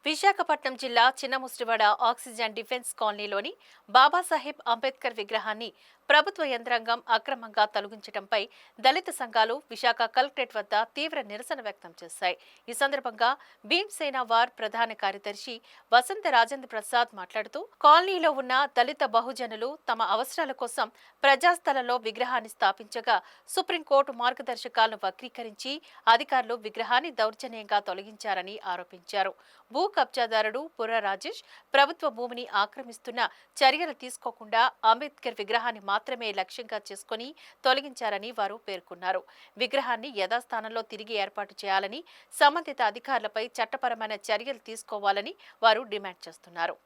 విశాఖపట్నం జిల్లా చిన్నముస్టివాడ oxygen defence కాలనీలోని బాబాసాహెబ్ అంబేద్కర్ విగ్రహాన్ని ప్రభుత్వ యంత్రాంగం అక్రమంగా తొలగించడంపై దళిత సంఘాలు విశాఖ కలెక్టరేట్ వద్ద తీవ్ర నిరసన వ్యక్తం చేశాయి. ఈ సందర్భంగా భీమ్సేన వార్ ప్రధాన కార్యదర్శి వసంత రాజేంద్ర ప్రసాద్ మాట్లాడుతూ, కాలనీలో ఉన్న దళిత బహుజనులు తమ అవసరాల కోసం ప్రజాస్థలంలో విగ్రహాన్ని స్థాపించగా సుప్రీంకోర్టు మార్గదర్శకాలను వక్రీకరించి అధికారులు విగ్రహాన్ని దౌర్జన్యంగా తొలగించారని ఆరోపించారు. భూ కబ్జాదారుడు పుర్ర రాజేష్ ప్రభుత్వ భూమిని ఆక్రమిస్తున్న చర్యలు తీసుకోకుండా అంబేద్కర్ విగ్రహాన్ని మాత్రమే లక్ష్యంగా చేసుకుని తొలగించారని వారు పేర్కొన్నారు. విగ్రహాన్ని యథాస్థానంలో తిరిగి ఏర్పాటు చేయాలని, సంబంధిత అధికారులపై చట్టపరమైన చర్యలు తీసుకోవాలని వారు డిమాండ్ చేస్తున్నారు.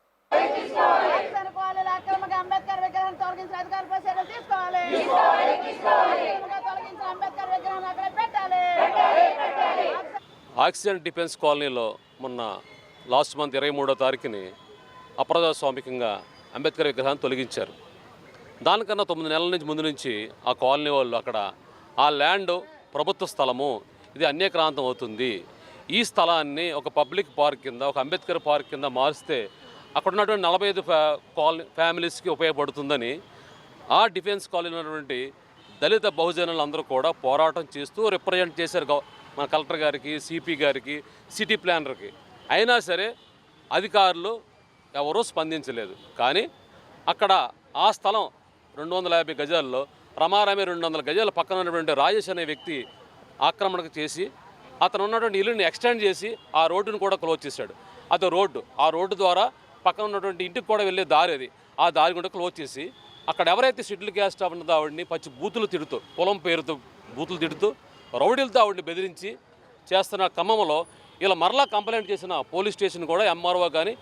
ఆక్సిజన్ డిఫెన్స్ కాలనీలో మొన్న లాస్ట్ మంత్ 23వ తారీఖుని అప్రజాస్వామికంగా అంబేద్కర్ విగ్రహాన్ని తొలగించారు. దానికన్నా 9 నెలల నుంచి ముందు నుంచి ఆ కాలనీ వాళ్ళు అక్కడ ఆ ల్యాండ్ ప్రభుత్వ స్థలము, ఇది అన్యక్రాంతం అవుతుంది, ఈ స్థలాన్ని ఒక పబ్లిక్ పార్క్ కింద, ఒక అంబేద్కర్ పార్క్ కింద మారిస్తే అక్కడ ఉన్నటువంటి 45 ఫ్యామిలీస్కి ఉపయోగపడుతుందని ఆ డిఫెన్స్ కాలనీలో ఉన్నటువంటి దళిత బహుజనులందరూ కూడా పోరాటం చేస్తూ రిప్రజెంట్ చేశారు మన కలెక్టర్ గారికి, సిపి గారికి, సిటీ ప్లానర్కి. అయినా సరే అధికారులు ఎవరూ స్పందించలేదు. కానీ అక్కడ ఆ స్థలం 250 గజాల్లో రమారమి 200 గజాల పక్కన ఉన్నటువంటి రాజేష్ అనే వ్యక్తి ఆక్రమణకు చేసి అతను ఉన్నటువంటి ఇల్లుని ఎక్స్టెండ్ చేసి ఆ రోడ్డును కూడా క్లోజ్ చేశాడు. అది రోడ్డు, ఆ రోడ్డు ద్వారా పక్కన ఉన్నటువంటి ఇంటికి కూడా వెళ్ళే దారి అది. ఆ దారి కూడా క్లోజ్ చేసి అక్కడ ఎవరైతే షెడ్యూల్ క్యాస్ట్ ఉన్నదో ఆవిడని పచ్చి బూతులు తిడుతూ, పొలం పేరుతో బూతులు తిడుతూ, రౌడీలతో ఆవిడని బెదిరించి చేస్తున్న క్రమంలో ఇలా మరలా కంప్లైంట్ చేసిన పోలీస్ స్టేషన్ కూడా, ఎంఆర్ఓ కానీ,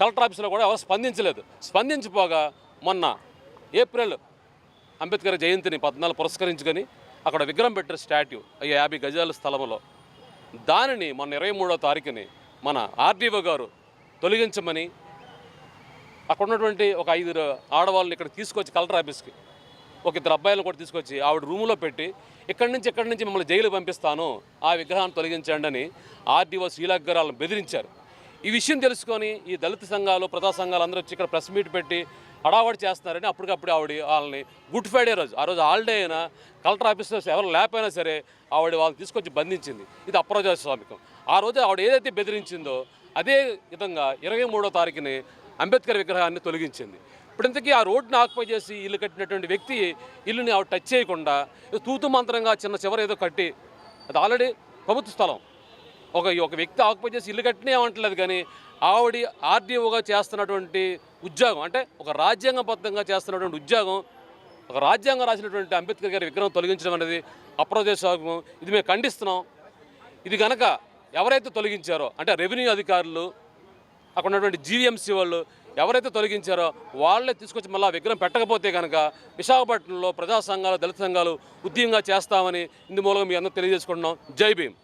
కలెక్టర్ ఆఫీసులో కూడా ఎవరు స్పందించలేదు. స్పందించిపోగా మొన్న ఏప్రిల్ అంబేద్కర్ జయంతిని 14 పురస్కరించుకొని అక్కడ విగ్రహం పెట్టారు, స్టాట్యూ 50 గజాల స్థలంలో. దానిని మొన్న 23వ తారీఖుని మన ఆర్డీఓ గారు తొలగించమని అక్కడ ఉన్నటువంటి ఒక 5 ఆడవాళ్ళని ఇక్కడ తీసుకొచ్చి కలెక్టర్ ఆఫీస్కి, ఒక 2 అబ్బాయిలను కూడా తీసుకొచ్చి ఆవిడ రూములో పెట్టి ఇక్కడి నుంచి మిమ్మల్ని జైలు పంపిస్తాను, ఆ విగ్రహాన్ని తొలగించండి అని ఆర్డీఓ శ్రీలాక్ గారు వాళ్ళని బెదిరించారు. ఈ విషయం తెలుసుకొని ఈ దళిత సంఘాలు, ప్రజా సంఘాలు అందరూ వచ్చి ఇక్కడ ప్రెస్ మీట్ పెట్టి హడావడి చేస్తున్నారని అప్పటికప్పుడు వాళ్ళని గుడ్ ఫ్రైడే రోజు, ఆ రోజు హాలిడే అయినా కలెక్టర్ ఆఫీస్లో ఎవరు లేకపోయినా సరే వాళ్ళని తీసుకొచ్చి బంధించింది. ఇది అప్రజాస్వామికం. ఆ రోజు ఆవిడ ఏదైతే బెదిరించిందో అదే విధంగా 23వ తారీఖుని అంబేద్కర్ విగ్రహాన్ని తొలగించింది. ఇప్పుడు ఇంతకీ ఆ రోడ్డుని ఆక్యుపై చేసి ఇల్లు కట్టినటువంటి వ్యక్తి ఇల్లుని ఆవిడ టచ్ చేయకుండా తూతు మంత్రంగా చిన్న చివర ఏదో కట్టి, అది ఆల్రెడీ ప్రభుత్వ స్థలం, ఒక వ్యక్తి ఆక్యుపై చేసి ఇల్లు కట్టినే ఏమంటలేదు. కానీ ఆవిడ ఆర్డీఓగా చేస్తున్నటువంటి ఉద్యోగం, అంటే ఒక రాజ్యాంగబద్ధంగా చేస్తున్నటువంటి ఉద్యోగం, ఒక రాజ్యాంగం రాసినటువంటి అంబేద్కర్ గారి విగ్రహం తొలగించడం అనేది అప్రజాస్వామ్యం. ఇది మేము ఖండిస్తున్నాం. ఇది కనుక ఎవరైతే తొలగించారో, అంటే రెవెన్యూ అధికారులు, అక్కడ ఉన్నటువంటి జీవీఎంసీ వాళ్ళు ఎవరైతే తొలగించారో వాళ్ళే తీసుకొచ్చి మళ్ళీ విగ్రహం పెట్టకపోతే కనుక విశాఖపట్నంలో ప్రజా సంఘాలు, దళిత సంఘాలు ఉద్యమంగా చేస్తామని ఇందు మూలంగా మీ అందరూ తెలియజేసుకుంటున్నాం. జై భీమ్.